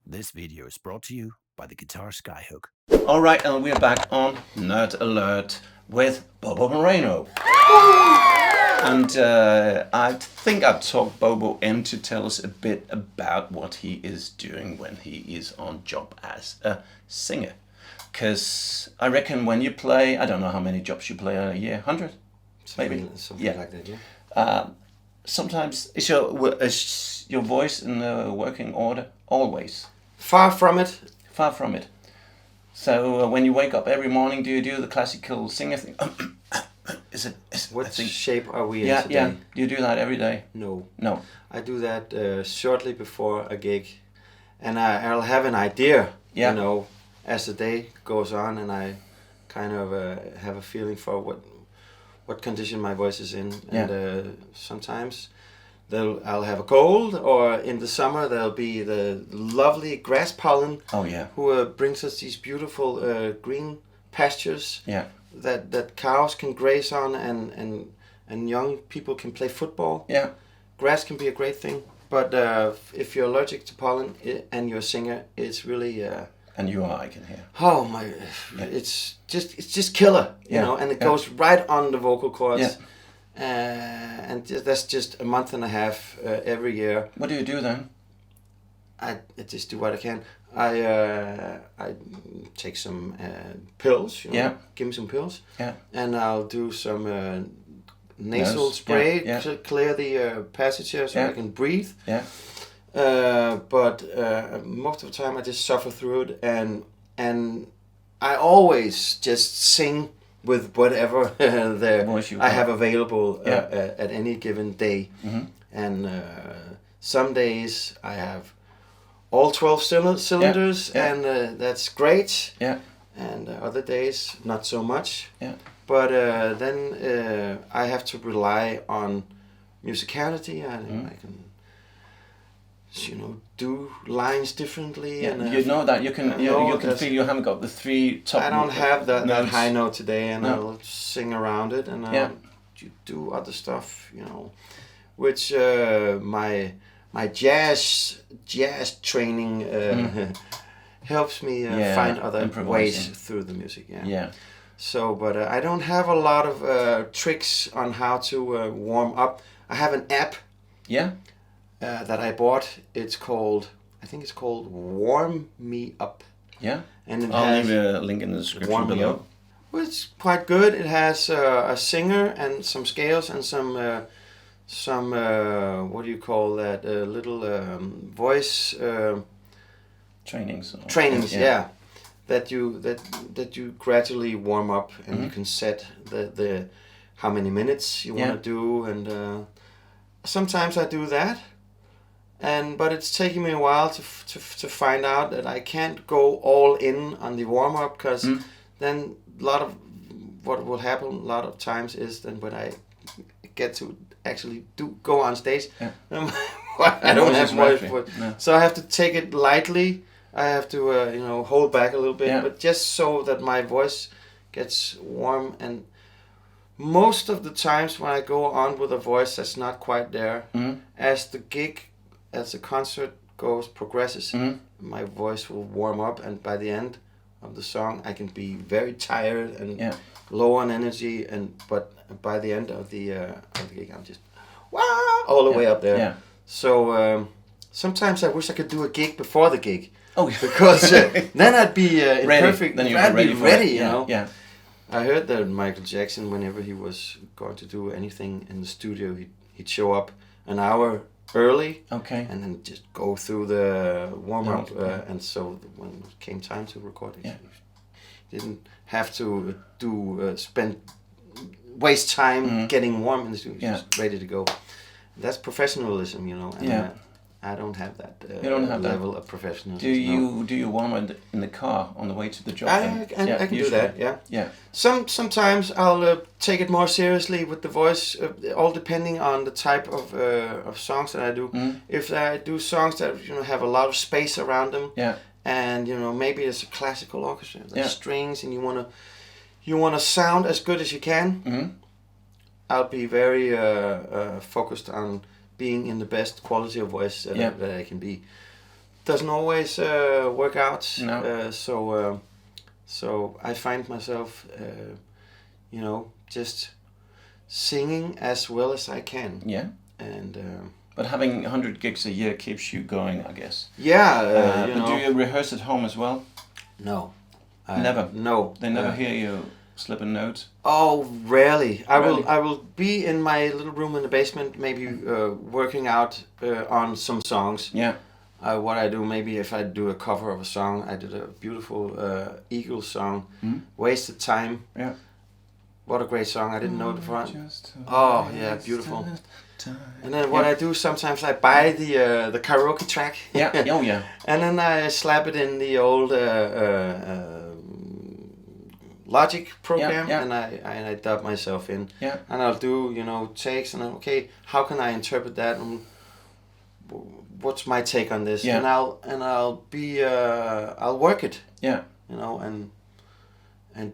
This video is brought to you by the guitar Skyhook. Alright, and we're back on Nerd Alert with Bobo Moreno. And I think I've talked Bobo in to tell us a bit about what he is doing when he is on job as a singer. Because I reckon when you play, I don't know how many jobs you play a year, 100? Maybe? Something like that, yeah. Sometimes, is your voice in the working order? Always? Far from it. Far from it. So when you wake up every morning, do you do the classical singer thing? What shape are we in today? Yeah. Do you do that every day? No. I do that shortly before a gig. And I'll have an idea, as the day goes on, and I kind of have a feeling for what condition my voice is in. And sometimes I'll have a cold, or in the summer there'll be the lovely grass pollen. Oh yeah. Who brings us these beautiful green pastures. Yeah. That cows can graze on, and young people can play football. Yeah. Grass can be a great thing, but if you're allergic to pollen and you're a singer, it's really. And you are, I can hear. Oh my! Yeah. It's just killer, you know, and it goes right on the vocal cords. Yeah. And that's just a month and a half every year. What do you do then? I just do what I can. I take some pills. Give me some pills. Yeah. And I'll do some nasal spray to clear the passages so I can breathe. Yeah. But most of the time I just suffer through it, and I always just sing with whatever I have available at any given day. Mm-hmm. And some days I have all 12 cylinders, and that's great. Yeah. And other days not so much. Yeah. But then I have to rely on musicality, and I can, do lines differently. Yeah. And you know that you can feel you haven't got the three top. I don't have that high note today, and I'll sing around it, and I'll do other stuff, which my jazz training helps me find other ways through the music. Yeah. So, but I don't have a lot of tricks on how to warm up. I have an app. Yeah. That I bought. I think it's called Warm Me Up. Yeah. And I'll leave a link in the description below. Well, it's quite good. It has a singer and some scales and some what do you call that? Little voice trainings. Yeah. That you gradually warm up, and you can set the how many minutes you want to do, and sometimes I do that. But it's taking me a while to find out that I can't go all in on the warm up, because then a lot of what will happen a lot of times is then when I get to actually go on stage, I don't have voice for it. No. So I have to take it lightly. I have to hold back a little bit, but just so that my voice gets warm. And most of the times when I go on with a voice that's not quite there, as the concert progresses, my voice will warm up, and by the end of the song I can be very tired and low on energy, but by the end of the gig I'm just all the way up there. Yeah. So sometimes I wish I could do a gig before the gig. Oh, because then I'd be perfect. Then I'd be ready, you know. Yeah. I heard that Michael Jackson, whenever he was going to do anything in the studio, he'd show up an hour early, and then just go through the warm up, and so when it came time to record it, he didn't have to waste time getting warm in the studio. Just ready to go. That's professionalism, and I don't have that level of professionalism. Do you warm in the car on the way to the job? I can do that. Yeah. Sometimes I'll take it more seriously with the voice, all depending on the type of songs that I do. If I do songs that have a lot of space around them, and maybe it's a classical orchestra, strings, and you wanna sound as good as you can. I'll be very focused on being in the best quality of voice that I can be. doesn't always work out. No. So I find myself, just singing as well as I can. Yeah. And but having 100 gigs a year keeps you going, I guess. Yeah. But do you rehearse at home as well? No. Never. No. They never hear you slip a note. Oh, rarely. I Rarely? will be in my little room in the basement, maybe working out on some songs. Yeah. What I do, maybe if I do a cover of a song, I did a beautiful Eagles song, "Wasted Time." Yeah. What a great song! I didn't know it before. Oh yeah, beautiful. And then what I do sometimes, I buy the karaoke track. Yeah. Oh yeah. And then I slap it in the old Logic program, Yeah. and I dub myself in. Yeah. And I'll do takes, and then, okay, how can I interpret that? And what's my take on this? Yeah. And I'll work it. Yeah. And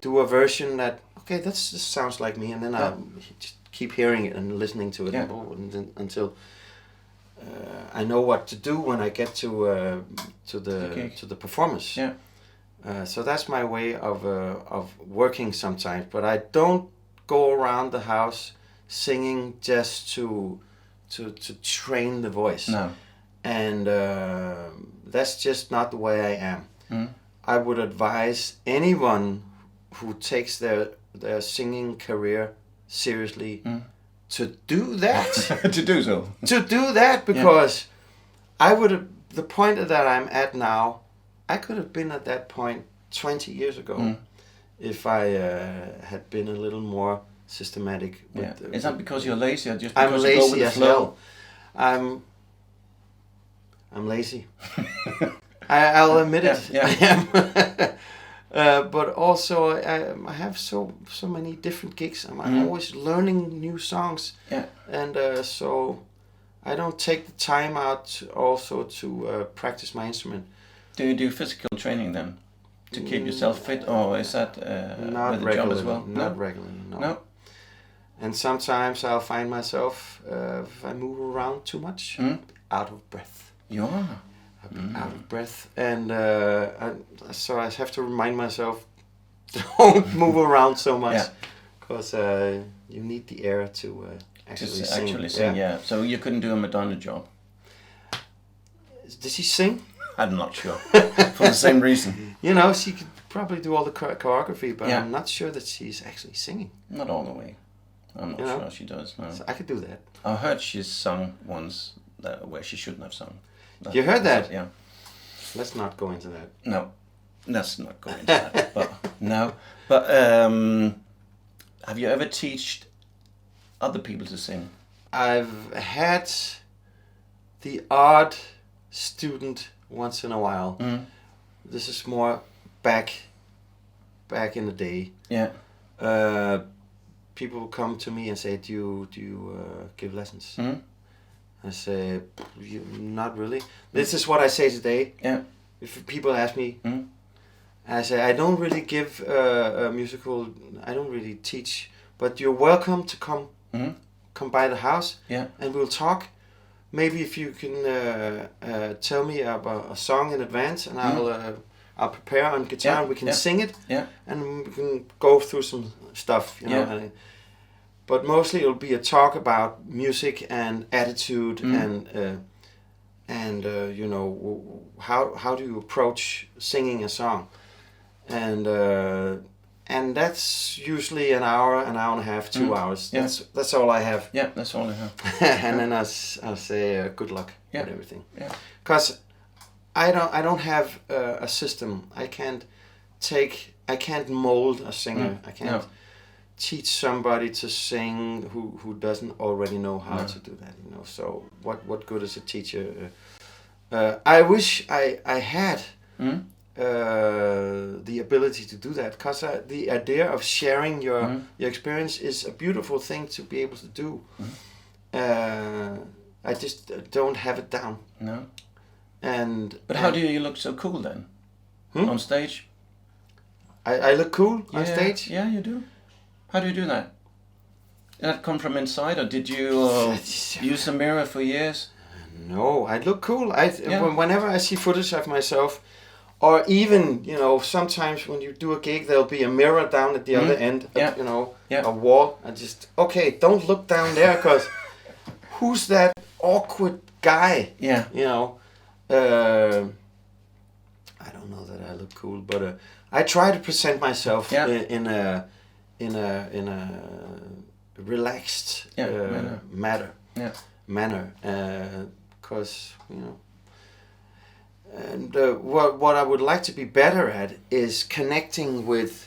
do a version that, okay, this sounds like me, and then I'll just keep hearing it and listening to it until I know what to do when I get to the performance. Yeah. So that's my way of working sometimes, but I don't go around the house singing just to train the voice. No. And that's just not the way I am. I would advise anyone who takes their singing career seriously to do that. To do so. To do that, because I would have, the point that I'm at now, I could have been at that point 20 years ago if I had been a little more systematic. Is that because you're lazy, or just I'm because you go lazy with the as flow? hell. I'm lazy. I'll admit it. Yeah. I am. But also I have so many different gigs. I'm always learning new songs. Yeah. And so I don't take the time out also to practice my instrument. Do you do physical training then to keep yourself fit, or is that Not with the job as well? Not regularly. No. No. And sometimes I'll find myself if I move around too much, out of breath. You are. I'll be out of breath, and so I have to remind myself, don't move around so much, because you need the air to actually sing. Yeah. So you couldn't do a Madonna job. Does she sing? I'm not sure. For the same reason. She could probably do all the choreography, but Yeah. I'm not sure that she's actually singing. Not all the way. I'm not sure she does. No. So I could do that. I heard she's sung once where she shouldn't have sung. You heard that? Yeah. Let's not go into that. No, let's not go into that. But no. But have you ever taught other people to sing? I've had the odd student once in a while. This is more back in the day. Yeah. People come to me and say, "Do you give lessons?" I say, "Not really." This is what I say today. Yeah. If people ask me, I say, I don't really give a musical. I don't really teach, but you're welcome to come by the house. Yeah. And we'll talk. Maybe if you can tell me about a song in advance, and I'll prepare on guitar, and we can sing it. Yeah. And we can go through some stuff. But mostly it'll be a talk about music and attitude and how do you approach singing a song, and that's usually an hour and a half, 2 hours. Yeah. That's all I have. Yeah, that's all I have. And then I'll say good luck with everything. Yeah. Because I don't have a system. I can't mold a singer. I can't teach somebody to sing who doesn't already know how to do that. So what good is a teacher? I wish I had the ability to do that, because the idea of sharing your experience is a beautiful thing to be able to do. I just don't have it down. No. But how do you look so cool then? On stage? I look cool on stage? Yeah, you do. How do you do that? Did that come from inside, or did you use a mirror for years? No, I look cool. Whenever I see footage of myself, or even, you know, sometimes when you do a gig, there'll be a mirror down at the other end, you know, a wall. I just, okay, don't look down there, because who's that awkward guy? Yeah. You know, I don't know that I look cool, but I try to present myself in a relaxed manner, because you know. And what I would like to be better at is connecting with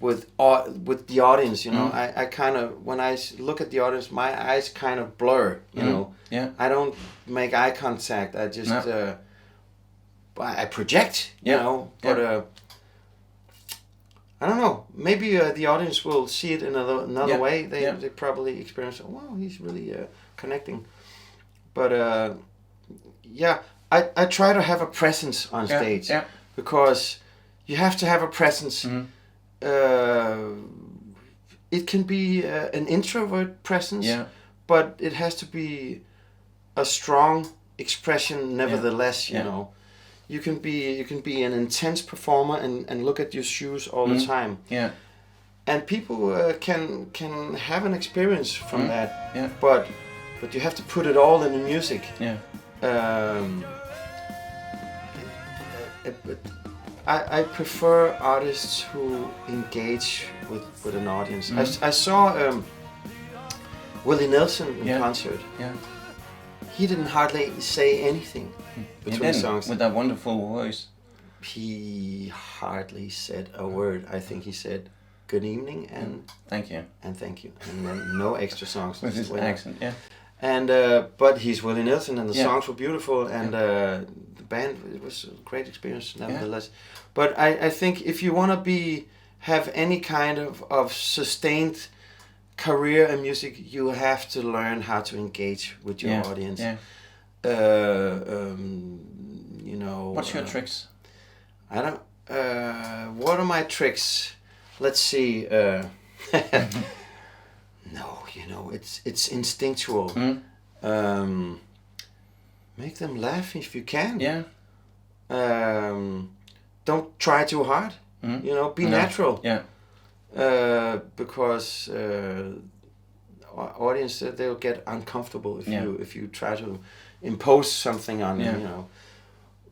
the audience. You know, I kind of, when I look at the audience, my eyes kind of blur. You know, I don't make eye contact. I just I project. You know, but I don't know. Maybe the audience will see it in another way. They probably experience. Oh, wow, he's really connecting. But I try to have a presence on stage because you have to have a presence. It can be an introvert presence, but it has to be a strong expression nevertheless. You know, you can be an intense performer and look at your shoes all the time. Yeah, and people can have an experience from that. Yeah, but you have to put it all in the music. Yeah. I prefer artists who engage with an audience. I saw Willie Nelson in concert. Yeah. He didn't hardly say anything between songs. With that wonderful voice. He hardly said a word. I think he said good evening and thank you. And thank you. And then no extra songs. With his accent, And but he's Willie Nelson, and the songs were beautiful, and the band, it was a great experience nevertheless. But I think if you want to have any kind of sustained career in music, you have to learn how to engage with your audience. Yeah. You know. What's your tricks? I don't. What are my tricks? Let's see. No, you know, it's instinctual. Make them laugh if you can. Yeah. Don't try too hard. You know, be natural. Yeah. Because audience, they'll get uncomfortable if you try to impose something on them. You know.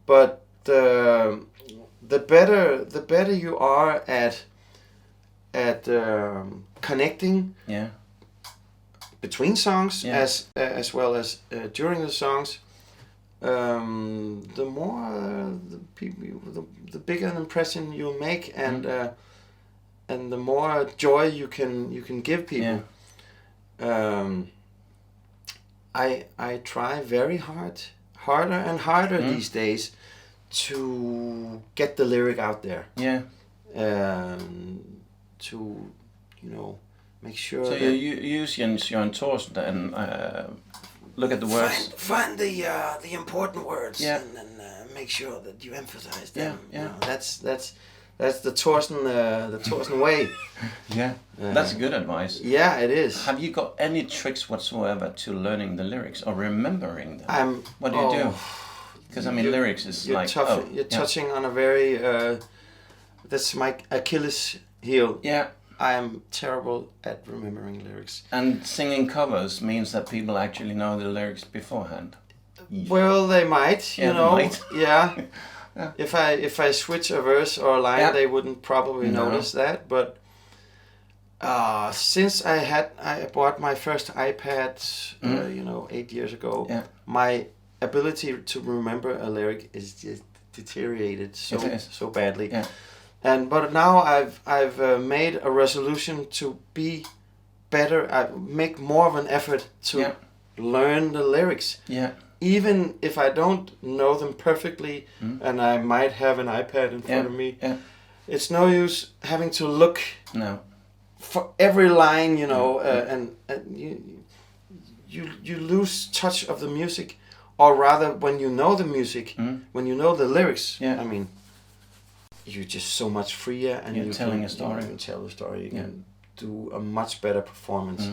But the better you are at connecting. Yeah. Between songs, as well as during the songs, the more the bigger an impression you'll make, and the more joy you can give people. Yeah. I try very harder and harder these days to get the lyric out there. Yeah. To make sure. So you use Jørgen Thorsen and look at the words. Find the important words. Yeah. And then make sure that you emphasize them. Yeah. You know, that's the Thorsen way. Yeah. That's good advice. Yeah, it is. Have you got any tricks whatsoever to learning the lyrics or remembering them? What do you do? Because I mean, lyrics is you're touching on a very. That's my Achilles heel. Yeah. I am terrible at remembering lyrics. And singing covers means that people actually know the lyrics beforehand. Well, they might, you know. They might. Yeah. If I switch a verse or a line, they wouldn't probably notice that. But since I bought my first iPad, 8 years ago, my ability to remember a lyric is just deteriorated so badly. Yeah. But now I've made a resolution to be better. I make more of an effort to learn the lyrics. Yeah. Even if I don't know them perfectly, and I might have an iPad in front of me, it's no use having to look for every line, you know, and you lose touch of the music, or rather, when you know the music, when you know the lyrics. Yeah. I mean. You're just so much freer, and you're telling a story. You can tell a story. You can do a much better performance.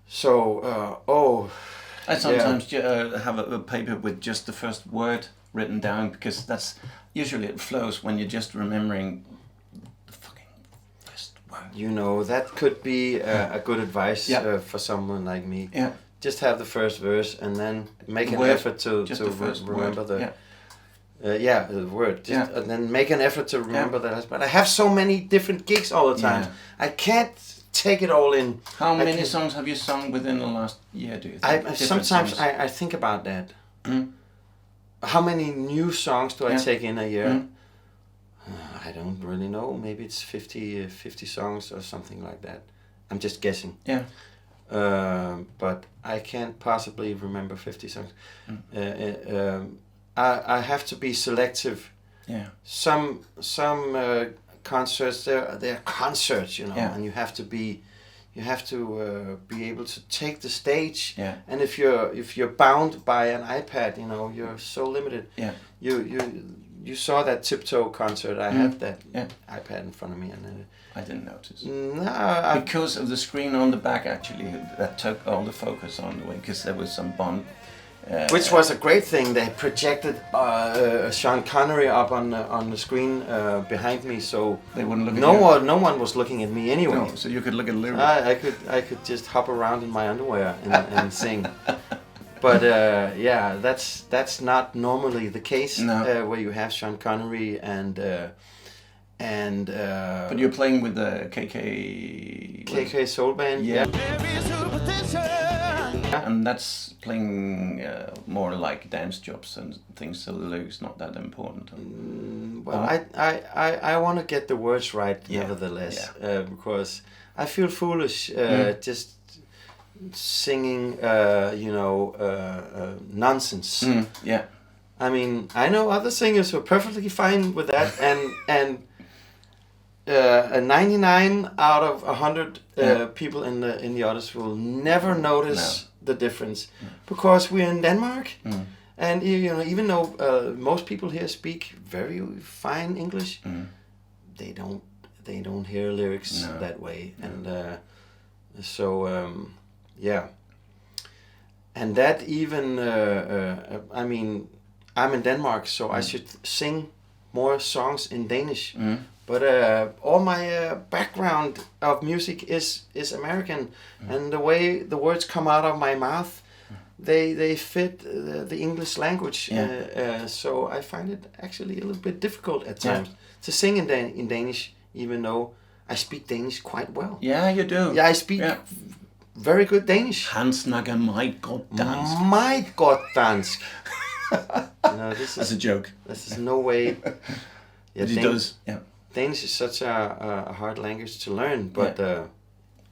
So, I sometimes have a paper with just the first word written down, because that's usually it flows when you're just remembering the fucking first word. You know, that could be a good advice for someone like me. Yeah. Just have the first verse and then make an effort to remember the the word. And then make an effort to remember that. But I have so many different gigs all the time. Yeah. I can't take it all in. How many songs have you sung within the last year, do you think? Sometimes I think about that. How many new songs do I take in a year? I don't really know. Maybe it's 50 songs or something like that. I'm just guessing. Yeah. But I can't possibly remember 50 songs. I have to be selective. Yeah. Some concerts, they're concerts, you know, and you have to be able to take the stage. Yeah. And if you're bound by an iPad, you know, you're so limited. Yeah. You saw that Tiptoe concert. I had that iPad in front of me, and I didn't notice. No, because of the screen on the back, actually, that took all the focus on the way, because there was some Bond. Which was a great thing. They projected Sean Connery up on the screen behind me, so they wouldn't look. No one was looking at me anyway. No, so you could look at lyrics. I could just hop around in my underwear and sing. But that's not normally the case. No. Where you have Sean Connery and. But you're playing with the KK Soulband. Yeah. And that's playing more like dance jobs and things, so the lyrics not that important. I want to get the words right, nevertheless, because I feel foolish just singing, nonsense. Yeah. I mean, I know other singers who are perfectly fine with that, and 99 out of 100 people in the audience will never notice the difference, because we're in Denmark, and even though most people here speak very fine English, they don't hear lyrics that way, and and that even I mean, I'm in Denmark, so I should sing more songs in Danish. But all my background of music is American, and the way the words come out of my mouth, they fit the English language. So I find it actually a little bit difficult at times to sing in Danish, even though I speak Danish quite well. Yeah, you do. Yeah, I speak very good Danish. Han snakker meget godt dansk. Meget godt dansk. That's a joke. This is no way. Yeah, he does. Yeah. Danish is such a hard language to learn, but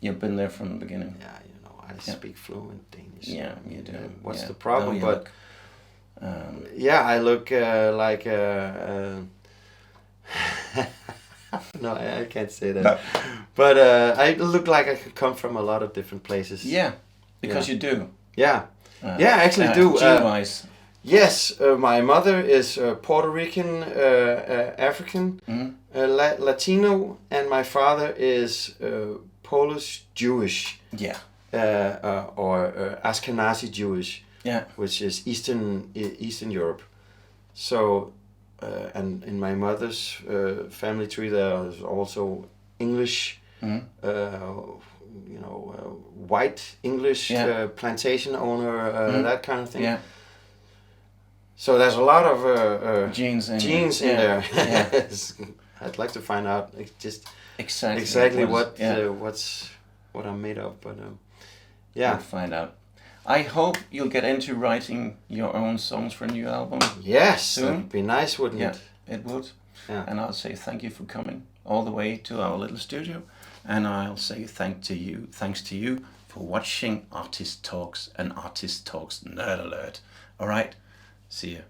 you've been there from the beginning. Yeah, I speak fluent Danish. Yeah, you do. What's the problem? But I look like no, I can't say that. No. But I look like I could come from a lot of different places. Yeah, because you do. Yeah, I actually do. Gene-wise. Yes, my mother is Puerto Rican, African, Latino, and my father is Polish Jewish. Yeah. Or Ashkenazi Jewish. Yeah. Which is Eastern Europe. So, and in my mother's family tree there is also English, white English plantation owner, that kind of thing. Yeah. So there's a lot of genes in there. Yeah. I'd like to find out just exactly what I'm made of, but we'll find out. I hope you'll get into writing your own songs for a new album. Yes, soon. That'd be nice, wouldn't it? It would. Yeah. And I'll say thank you for coming all the way to our little studio, and I'll say thanks to you for watching Artist Talks and Artist Talks Nerd Alert. All right. See you.